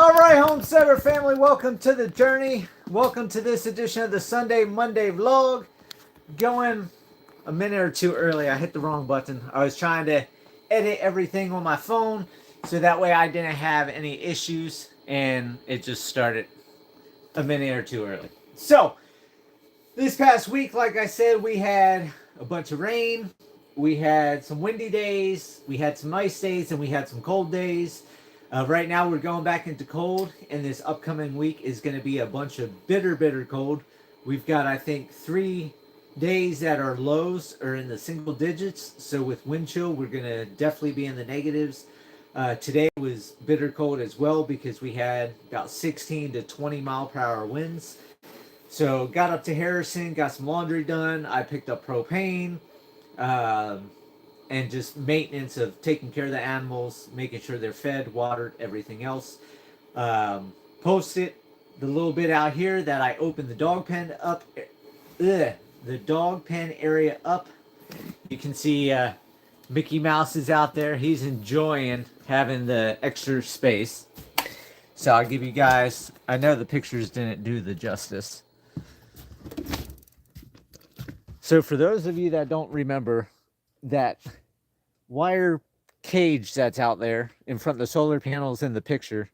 All right, Homesteader family, welcome to the journey. Welcome to this edition of the Sunday Monday vlog. Going a minute or two early. I hit the wrong button. I was trying to edit everything on my phone so that way I didn't have any issues, and it just started a minute or two early. So, this past week, like I said, we had a bunch of rain. We had some windy days. We had some nice days, and we had some cold days. Right now, we're going back into cold, and this upcoming week is going to be a bunch of bitter cold. We've got, I think, 3 days that our lows are in the single digits. So with wind chill, we're going to definitely be in the negatives. Today was bitter cold as well because we had about 16 to 20 mile per hour winds. So got up to Harrison, got some laundry done. I picked up propane. And just maintenance of taking care of the animals, making sure they're fed, watered, everything else. Posted the little bit out here that I opened the dog pen up, the dog pen area up. You can see Mickey Mouse is out there. He's enjoying having the extra space. So I'll give you guys, I know the pictures didn't do the justice. So for those of you that don't remember, that wire cage that's out there in front of the solar panels in the picture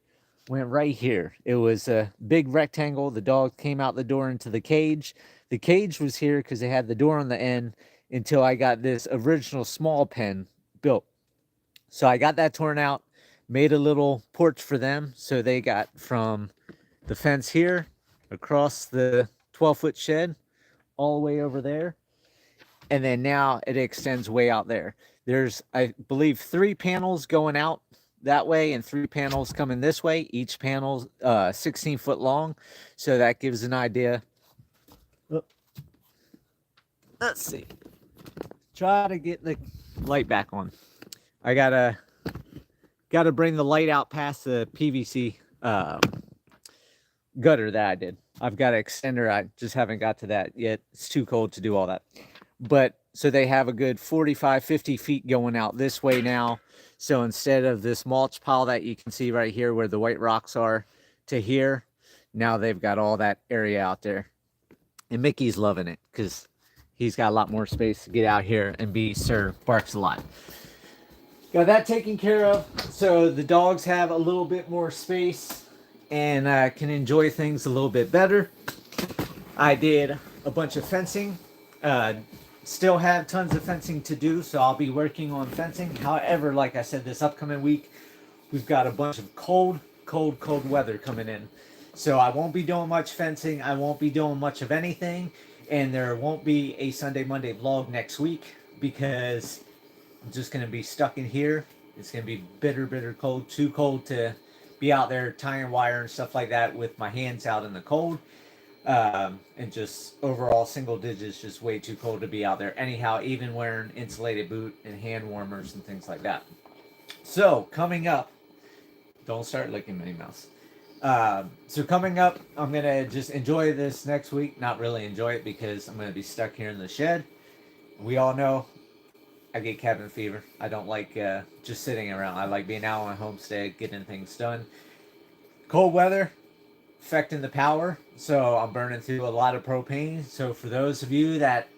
went right here. It was a big rectangle. The dog came out the door into the cage. The cage was here because they had the door on the end until I got this original small pen built. So I got that torn out, made a little porch for them. So they got from the fence here across the 12-foot shed all the way over there. And then now it extends way out there. There's, I believe, 3 panels going out that way and 3 panels coming this way. Each panel's 16 foot long. So that gives an idea. Let's see. Try to get the light back on. I gotta bring the light out past the PVC gutter that I did. I've got an extender. I just haven't got to that yet. It's too cold to do all that. But so they have a good 45, 50 feet going out this way now. So instead of this mulch pile that you can see right here where the white rocks are to here, now they've got all that area out there. And Mickey's loving it because he's got a lot more space to get out here and be Sir Barks a lot. Got that taken care of. So the dogs have a little bit more space and can enjoy things a little bit better. I did a bunch of fencing. Still have tons of fencing to do, so I'll be working on fencing. However, like I said, this upcoming week, we've got a bunch of cold weather coming in. So I won't be doing much fencing. I won't be doing much of anything. And there won't be a Sunday, Monday vlog next week because I'm just going to be stuck in here. It's going to be bitter cold. Too cold to be out there tying wire and stuff like that with my hands out in the cold. And just overall single digits, just way too cold to be out there. Anyhow, even wearing insulated boot and hand warmers and things like that. So coming up, don't start licking Minnie Mouse. So coming up, I'm going to just enjoy this next week. Not really enjoy it because I'm going to be stuck here in the shed. We all know I get cabin fever. I don't like just sitting around. I like being out on my homestead, getting things done. Cold weather affecting the power, so I'm burning through a lot of propane. So for those of you that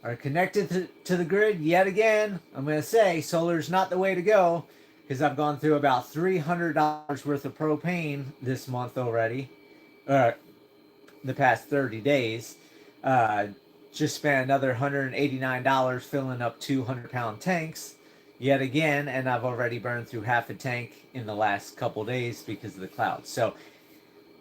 are connected to the grid, yet again, I'm going to say solar's not the way to go because I've gone through about $300 worth of propane this month already, the past 30 days. Just spent another $189 filling up 200-pound tanks yet again, and I've already burned through half a tank in the last couple days because of the clouds. So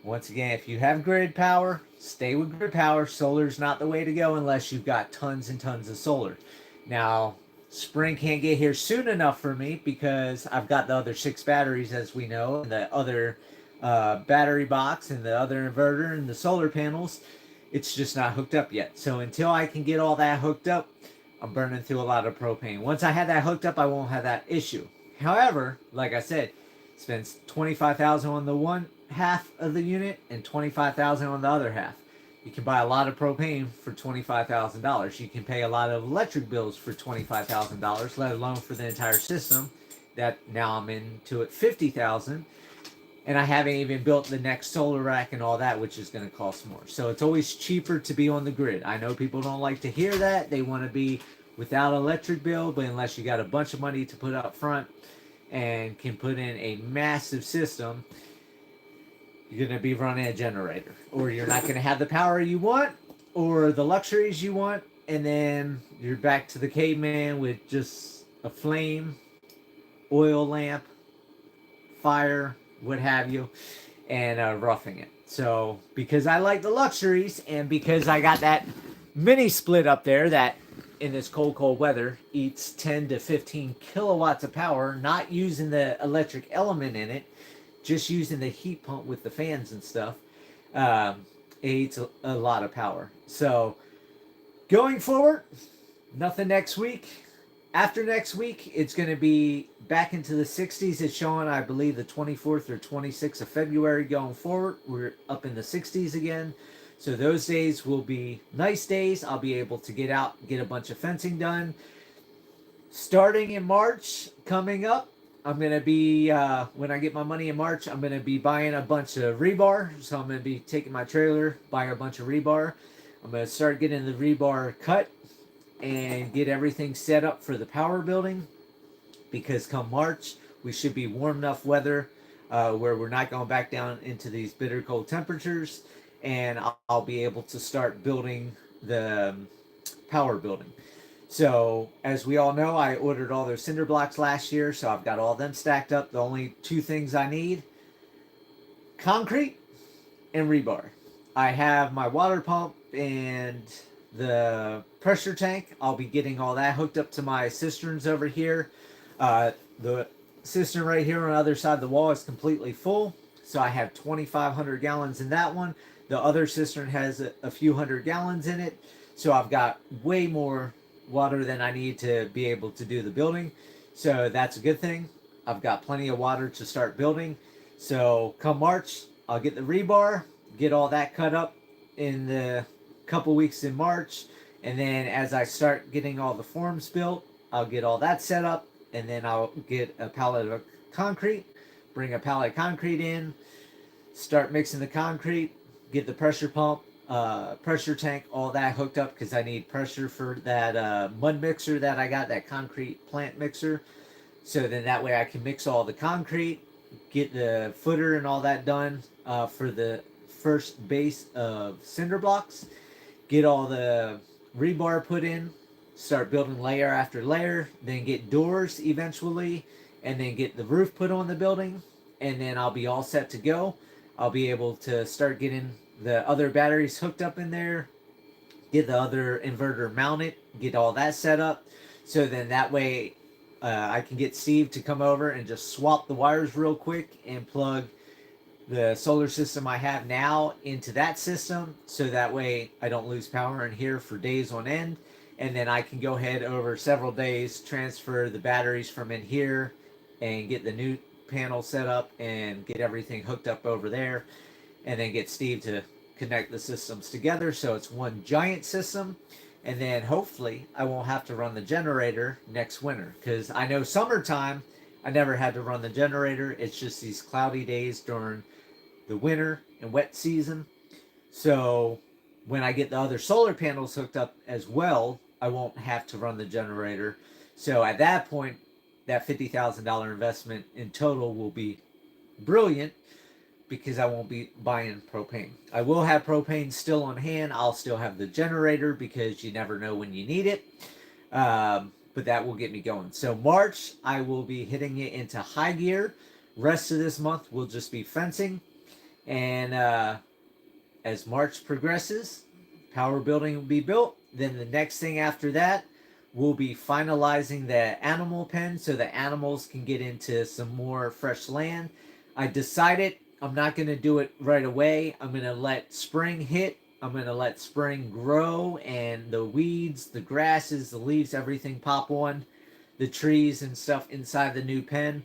once again, if you have grid power, stay with grid power. Solar's not the way to go unless you've got tons and tons of solar. Now, spring can't get here soon enough for me because I've got the other 6 batteries, as we know, and the other battery box and the other inverter and the solar panels. It's just not hooked up yet. So until I can get all that hooked up, I'm burning through a lot of propane. Once I have that hooked up, I won't have that issue. However, like I said, spends $25,000 on the one half of the unit and $25,000 on the other half. You can buy a lot of propane for $25,000. You can pay a lot of electric bills for $25,000, let alone for the entire system. That now I'm into it $50,000. And I haven't even built the next solar rack and all that, which is going to cost more. So it's always cheaper to be on the grid. I know people don't like to hear that. They want to be without electric bill, but unless you got a bunch of money to put up front and can put in a massive system, you're going to be running a generator, or you're not going to have the power you want or the luxuries you want, and then you're back to the caveman with just a flame, oil lamp, fire, what have you, and roughing it. So because I like the luxuries, and because I got that mini split up there that in this cold weather eats 10 to 15 kilowatts of power, not using the electric element in it, just using the heat pump with the fans and stuff, it eats a lot of power. So going forward, nothing next week. After next week, it's going to be back into the 60s. It's showing, I believe, the 24th or 26th of February going forward. We're up in the 60s again. So those days will be nice days. I'll be able to get out, get a bunch of fencing done. Starting in March, coming up, I'm going to be, when I get my money in March, I'm going to be buying a bunch of rebar. So I'm going to be taking my trailer, buying a bunch of rebar. I'm going to start getting the rebar cut and get everything set up for the power building, because come March, we should be warm enough weather where we're not going back down into these bitter cold temperatures, and I'll be able to start building the power building. So, as we all know, I ordered all those cinder blocks last year, so I've got all them stacked up. The only two things I need, concrete and rebar. I have my water pump and the pressure tank. I'll be getting all that hooked up to my cisterns over here. The cistern right here on the other side of the wall is completely full, so I have 2,500 gallons in that one. The other cistern has a few hundred gallons in it, so I've got way more water than I need to be able to do the building. So that's a good thing. I've got plenty of water to start building. So come March, I'll get the rebar, get all that cut up in the couple weeks in March, and then as I start getting all the forms built, I'll get all that set up, and then I'll get a pallet of concrete, bring a pallet of concrete in, start mixing the concrete, get the pressure pump, pressure tank, all that hooked up, because I need pressure for that mud mixer that I got, that concrete plant mixer. So then that way I can mix all the concrete, get the footer and all that done for the first base of cinder blocks, get all the rebar put in, start building layer after layer, then get doors eventually, and then get the roof put on the building, and then I'll be all set to go. I'll be able to start getting the other batteries hooked up in there, get the other inverter mounted, get all that set up. So then that way I can get Steve to come over and just swap the wires real quick and plug the solar system I have now into that system, so that way I don't lose power in here for days on end. And then I can go ahead over several days, transfer the batteries from in here and get the new panel set up and get everything hooked up over there, and then get Steve to connect the systems together so it's one giant system. And then hopefully I won't have to run the generator next winter, because I know summertime I never had to run the generator. It's just these cloudy days during the winter and wet season. So when I get the other solar panels hooked up as well, I won't have to run the generator. So at that point, that $50,000 investment in total will be brilliant, because I won't be buying propane. I will have propane still on hand. I'll still have the generator, because you never know when you need it. But that will get me going. So March, I will be hitting it into high gear. Rest of this month will just be fencing. And as March progresses, power building will be built. Then the next thing after that will be finalizing the animal pen, so the animals can get into some more fresh land. I decided I'm not going to do it right away. I'm going to let spring hit. I'm going to let spring grow, and the weeds, the grasses, the leaves, everything pop on the trees and stuff inside the new pen.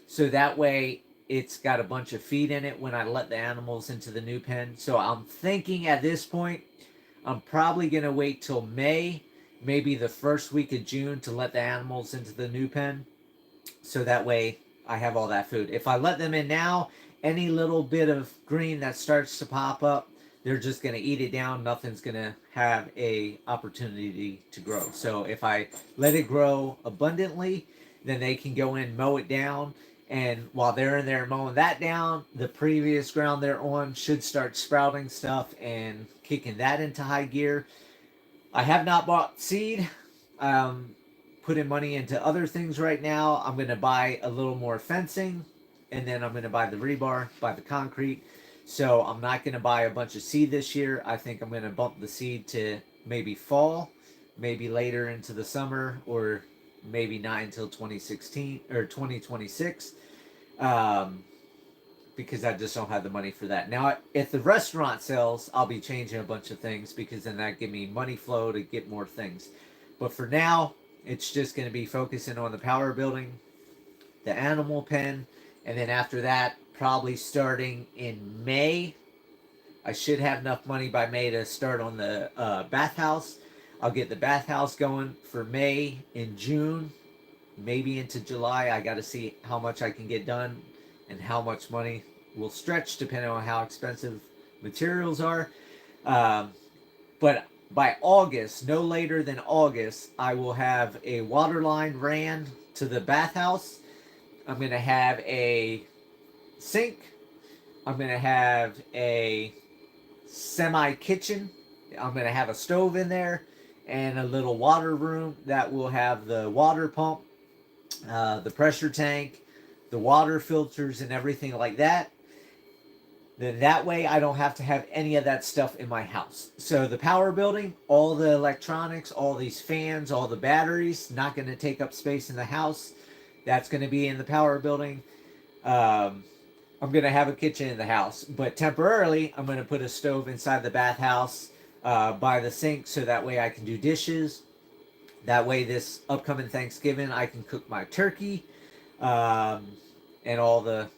So that way it's got a bunch of feed in it when I let the animals into the new pen. So I'm thinking at this point, I'm probably going to wait till May, maybe the first week of June, to let the animals into the new pen. So that way I have all that food. If I let them in now any little bit of green that starts to pop up, they're just going to eat it down. Nothing's going to have a opportunity to grow. So if I let it grow abundantly, then they can go in, mow it down, and while they're in there mowing that down, the previous ground they're on should start sprouting stuff and kicking that into high gear. I have not bought seed. Putting money into other things right now. I'm going to buy a little more fencing, and then I'm going to buy the rebar, buy the concrete. So I'm not going to buy a bunch of seed this year. I think I'm going to bump the seed to maybe fall, maybe later into the summer, or maybe not until 2016 or 2026, because I just don't have the money for that. Now, if the restaurant sells, I'll be changing a bunch of things, because then that give me money flow to get more things. But for now, it's just going to be focusing on the power building, the animal pen, and then after that, probably starting in May, I should have enough money by May to start on the bathhouse. I'll get the bathhouse going for May. In June, maybe into July, I got to see how much I can get done and how much money will stretch depending on how expensive materials are. But by August, no later than August, I will have a water line ran to the bathhouse. I'm going to have a sink. I'm going to have a semi-kitchen. I'm going to have a stove in there and a little water room that will have the water pump, the pressure tank, the water filters, and everything like that. Then that way I don't have to have any of that stuff in my house. So the power building, all the electronics, all these fans, all the batteries, not going to take up space in the house. That's going to be in the power building. I'm going to have a kitchen in the house, but temporarily I'm going to put a stove inside the bathhouse by the sink, so that way I can do dishes. That way this upcoming Thanksgiving I can cook my turkey and all the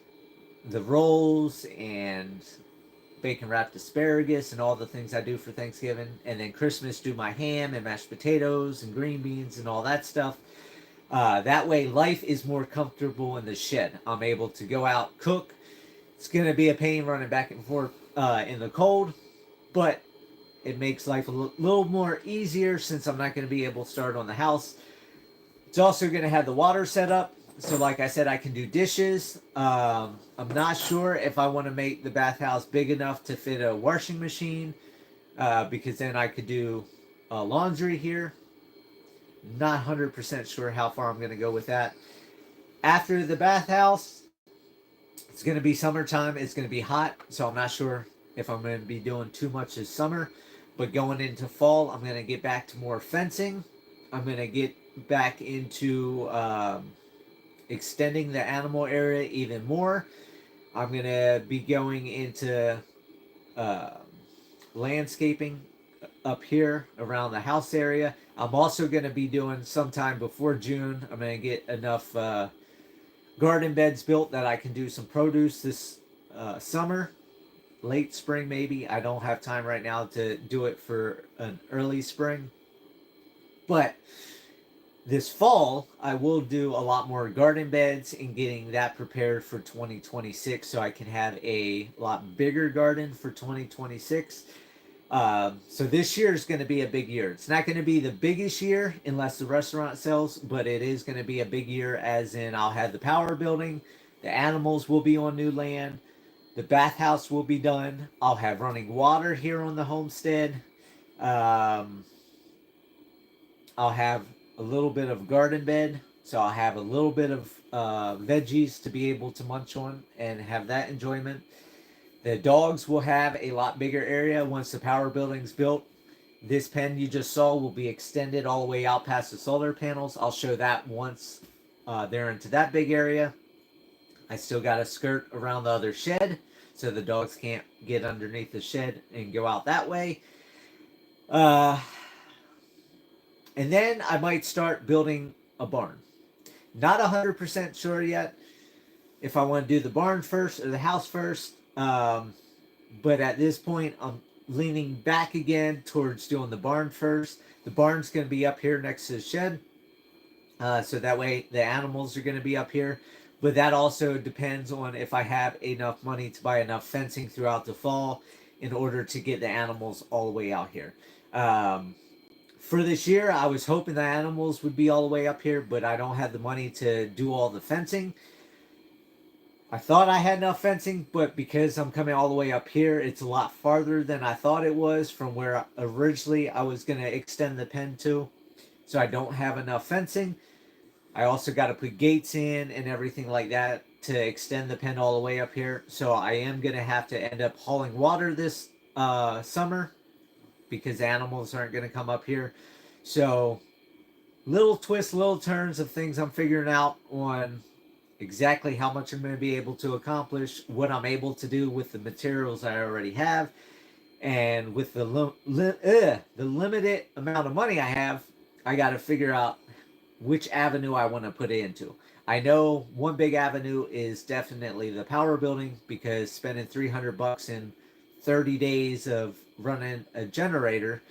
rolls and bacon wrapped asparagus and all the things I do for Thanksgiving. And then Christmas, do my ham and mashed potatoes and green beans and all that stuff. That way life is more comfortable in the shed. I'm able to go out, cook. It's going to be a pain running back and forth in the cold, but it makes life a little more easier since I'm not going to be able to start on the house. It's also going to have the water set up. So like I said, I can do dishes. I'm not sure if I want to make the bathhouse big enough to fit a washing machine, because then I could do laundry here. Not 100% sure how far I'm going to go with that. After the bathhouse, it's going to be summertime. It's going to be hot, so I'm not sure if I'm going to be doing too much this summer. But going into fall, I'm going to get back to more fencing. I'm going to get back into extending the animal area even more. I'm going to be going into landscaping up here around the house area. I'm also going to be doing sometime before June. I'm going to get enough garden beds built that I can do some produce this summer, late spring maybe. I don't have time right now to do it for an early spring. But this fall, I will do a lot more garden beds and getting that prepared for 2026 so I can have a lot bigger garden for 2026. So this year is going to be a big year. It's not going to be the biggest year unless the restaurant sells, but it is going to be a big year, as in I'll have the power building, the animals will be on new land, the bathhouse will be done, I'll have running water here on the homestead, I'll have a little bit of garden bed, so I'll have a little bit of veggies to be able to munch on and have that enjoyment. The dogs will have a lot bigger area once the power building's built. This pen you just saw will be extended all the way out past the solar panels. I'll show that once they're into that big area. I still got a skirt around the other shed so the dogs can't get underneath the shed and go out that way. And then I might start building a barn. Not 100% sure yet if I want to do the barn first or the house first. But at this point, I'm leaning back again towards doing the barn first. The barn's going to be up here next to the shed. So that way the animals are going to be up here. But that also depends on if I have enough money to buy enough fencing throughout the fall in order to get the animals all the way out here. Um, for this year, I was hoping the animals would be all the way up here, but I don't have the money to do all the fencing. I thought I had enough fencing, but because I'm coming all the way up here, it's a lot farther than I thought it was from where originally I was going to extend the pen to. So I don't have enough fencing. I also got to put gates in and everything like that to extend the pen all the way up here. So I am going to have to end up hauling water this summer because animals aren't going to come up here. So little twists, little turns of things I'm figuring out on exactly how much I'm going to be able to accomplish, what I'm able to do with the materials I already have, and with the limited amount of money I have, I got to figure out which avenue I want to put it into. I know one big avenue is definitely the power building because spending $300 in 30 days of running a generator,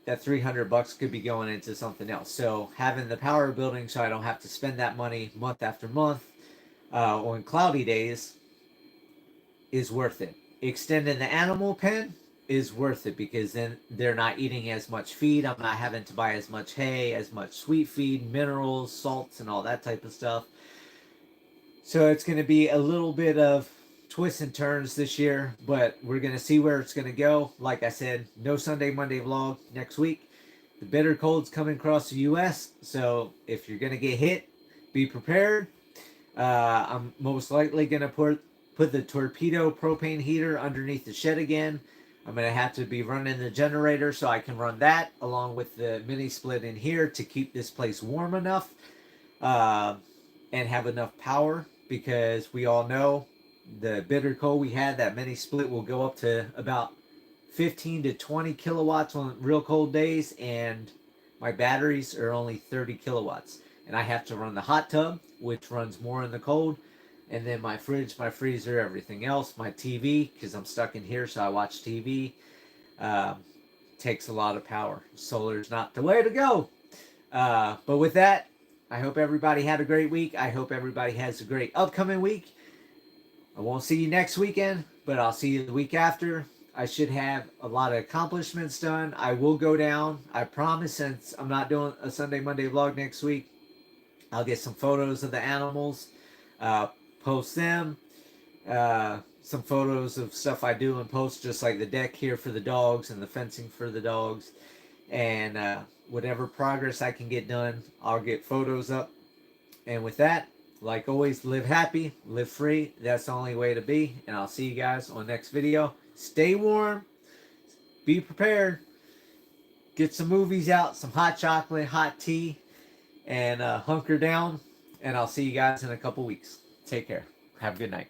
that $300 could be going into something else. So having the power building so I don't have to spend that money month after month on cloudy days is worth it. Extending the animal pen is worth it because then they're not eating as much feed. I'm not having to buy as much hay, as much sweet feed, minerals, salts, and all that type of stuff. So it's going to be a little bit of twists and turns this year, but we're going to see where it's going to go. Like I said, no Sunday, Monday vlog next week. The bitter cold's coming across the U.S., so if you're going to get hit, be prepared. I'm most likely going to put the torpedo propane heater underneath the shed again. I'm going to have to be running the generator so I can run that along with the mini split in here to keep this place warm enough and have enough power, because we all know the bitter cold we had, that mini split will go up to about 15 to 20 kilowatts on real cold days, and my batteries are only 30 kilowatts. And I have to run the hot tub, which runs more in the cold, and then my fridge, my freezer, everything else, my TV, because I'm stuck in here, so I watch TV. Takes a lot of power. Solar's not the way to go. But with that, I hope everybody had a great week. I hope everybody has a great upcoming week. I won't see you next weekend, but I'll see you the week after. I should have a lot of accomplishments done. I will go down. I promise, since I'm not doing a Sunday, Monday vlog next week, I'll get some photos of the animals, post them, some photos of stuff I do and post, just like the deck here for the dogs and the fencing for the dogs. And whatever progress I can get done, I'll get photos up. And with that, like always, live happy, live free. That's the only way to be. And I'll see you guys on the next video. Stay warm. Be prepared. Get some movies out, some hot chocolate, hot tea, and hunker down. And I'll see you guys in a couple weeks. Take care. Have a good night.